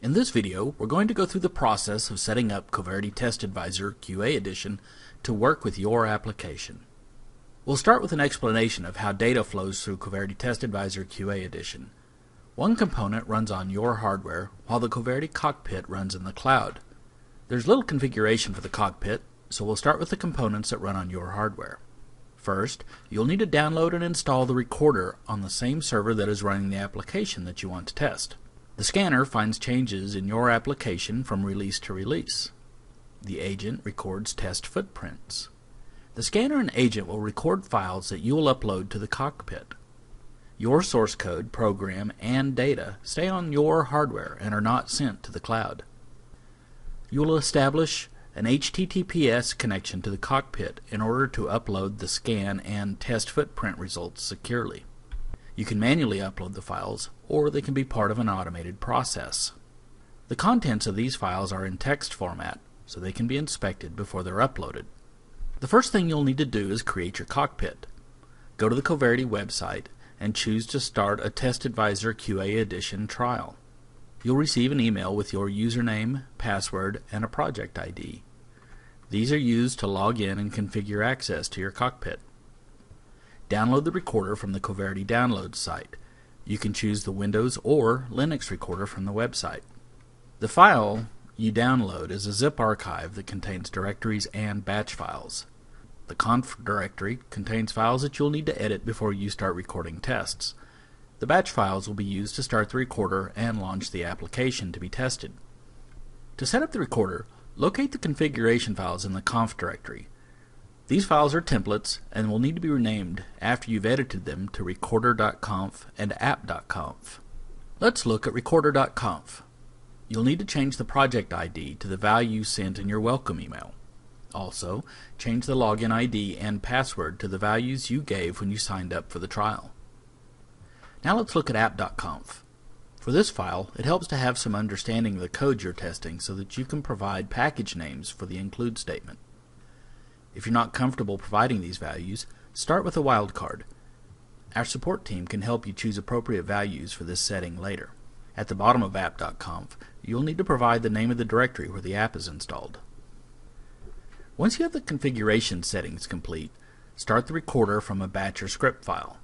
In this video, we're going to go through the process of setting up Coverity Test Advisor QA Edition to work with your application. We'll start with an explanation of how data flows through Coverity Test Advisor QA Edition. One component runs on your hardware, while the Coverity Cockpit runs in the cloud. There's little configuration for the cockpit, so we'll start with the components that run on your hardware. First, you'll need to download and install the recorder on the same server that is running the application that you want to test. The scanner finds changes in your application from release to release. The agent records test footprints. The scanner and agent will record files that you will upload to the cockpit. Your source code, program, and data stay on your hardware and are not sent to the cloud. You will establish an HTTPS connection to the cockpit in order to upload the scan and test footprint results securely. You can manually upload the files, or they can be part of an automated process. The contents of these files are in text format, so they can be inspected before they're uploaded. The first thing you'll need to do is create your cockpit. Go to the Coverity website and choose to start a Test Advisor QA Edition trial. You'll receive an email with your username, password, and a project ID. These are used to log in and configure access to your cockpit. Download the recorder from the Coverity Downloads site. You can choose the Windows or Linux recorder from the website. The file you download is a zip archive that contains directories and batch files. The conf directory contains files that you'll need to edit before you start recording tests. The batch files will be used to start the recorder and launch the application to be tested. To set up the recorder, locate the configuration files in the conf directory. These files are templates and will need to be renamed after you've edited them to recorder.conf and app.conf. Let's look at recorder.conf. You'll need to change the project ID to the value sent in your welcome email. Also, change the login ID and password to the values you gave when you signed up for the trial. Now let's look at app.conf. For this file, it helps to have some understanding of the code you're testing so that you can provide package names for the include statement. If you're not comfortable providing these values, start with a wildcard. Our support team can help you choose appropriate values for this setting later. At the bottom of app.conf, you'll need to provide the name of the directory where the app is installed. Once you have the configuration settings complete, start the recorder from a batch or script file.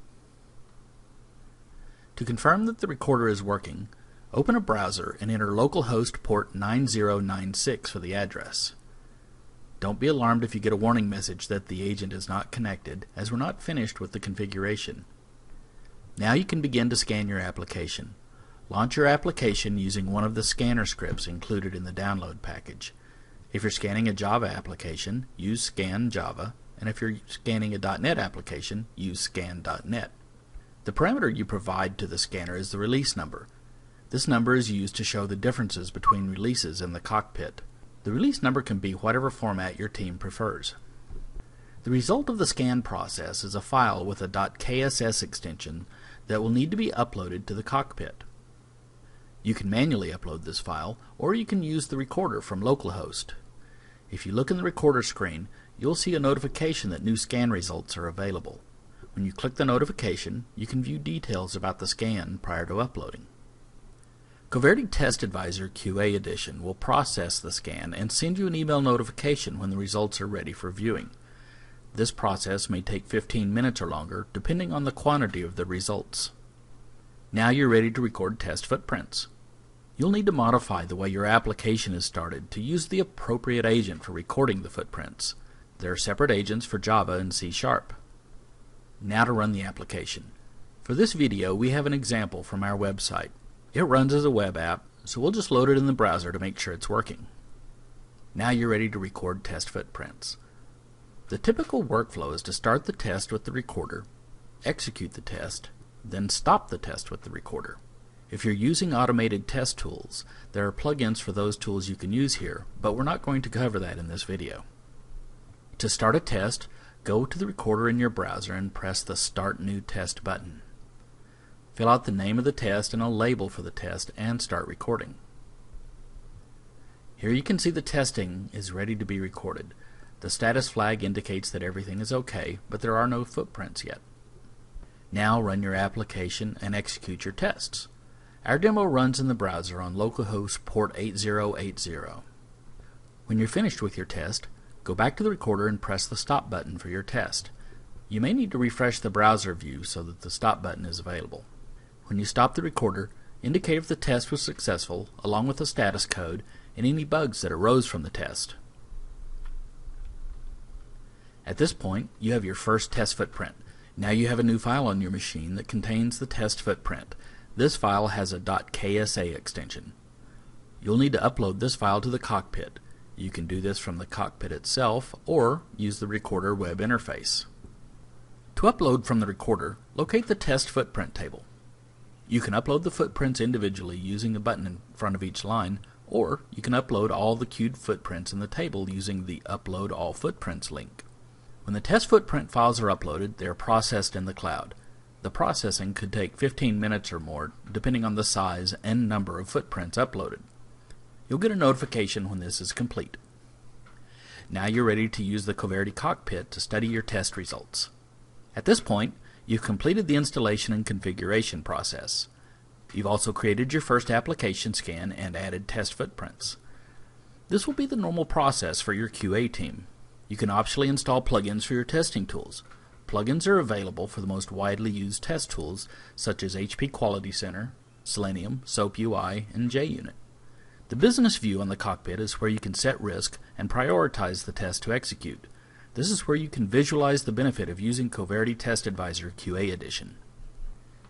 To confirm that the recorder is working, open a browser and enter localhost port 9096 for the address. Don't be alarmed if you get a warning message that the agent is not connected, as we're not finished with the configuration. Now you can begin to scan your application. Launch your application using one of the scanner scripts included in the download package. If you're scanning a Java application, use Scan Java, and if you're scanning a .NET application, use Scan.NET. The parameter you provide to the scanner is the release number. This number is used to show the differences between releases in the cockpit. The release number can be whatever format your team prefers. The result of the scan process is a file with a .kss extension that will need to be uploaded to the cockpit. You can manually upload this file, or you can use the recorder from localhost. If you look in the recorder screen, you'll see a notification that new scan results are available. When you click the notification, you can view details about the scan prior to uploading. Coverity Test Advisor QA Edition will process the scan and send you an email notification when the results are ready for viewing. This process may take 15 minutes or longer, depending on the quantity of the results. Now you're ready to record test footprints. You'll need to modify the way your application is started to use the appropriate agent for recording the footprints. There are separate agents for Java and C#. Now to run the application. For this video, we have an example from our website. It runs as a web app, so we'll just load it in the browser to make sure it's working. Now you're ready to record test footprints. The typical workflow is to start the test with the recorder, execute the test, then stop the test with the recorder. If you're using automated test tools, there are plugins for those tools you can use here, but we're not going to cover that in this video. To start a test, go to the recorder in your browser and press the Start New Test button. Fill out the name of the test and a label for the test and start recording. Here you can see the testing is ready to be recorded. The status flag indicates that everything is okay, but there are no footprints yet. Now run your application and execute your tests. Our demo runs in the browser on localhost port 8080. When you're finished with your test, go back to the recorder and press the stop button for your test. You may need to refresh the browser view so that the stop button is available. When you stop the recorder, indicate if the test was successful along with the status code and any bugs that arose from the test. At this point, you have your first test footprint. Now you have a new file on your machine that contains the test footprint. This file has a .ksa extension. You'll need to upload this file to the cockpit. You can do this from the cockpit itself or use the recorder web interface. To upload from the recorder, locate the test footprint table. You can upload the footprints individually using a button in front of each line, or you can upload all the queued footprints in the table using the Upload All Footprints link. When the test footprint files are uploaded, they are processed in the cloud. The processing could take 15 minutes or more, depending on the size and number of footprints uploaded. You'll get a notification when this is complete. Now you're ready to use the Coverity cockpit to study your test results. At this point, you've completed the installation and configuration process. You've also created your first application scan and added test footprints. This will be the normal process for your QA team. You can optionally install plugins for your testing tools. Plugins are available for the most widely used test tools such as HP Quality Center, Selenium, SOAP UI, and JUnit. The business view on the cockpit is where you can set risk and prioritize the test to execute. This is where you can visualize the benefit of using Coverity Test Advisor QA Edition.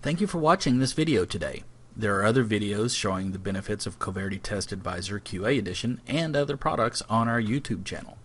Thank you for watching this video today. There are other videos showing the benefits of Coverity Test Advisor QA Edition and other products on our YouTube channel.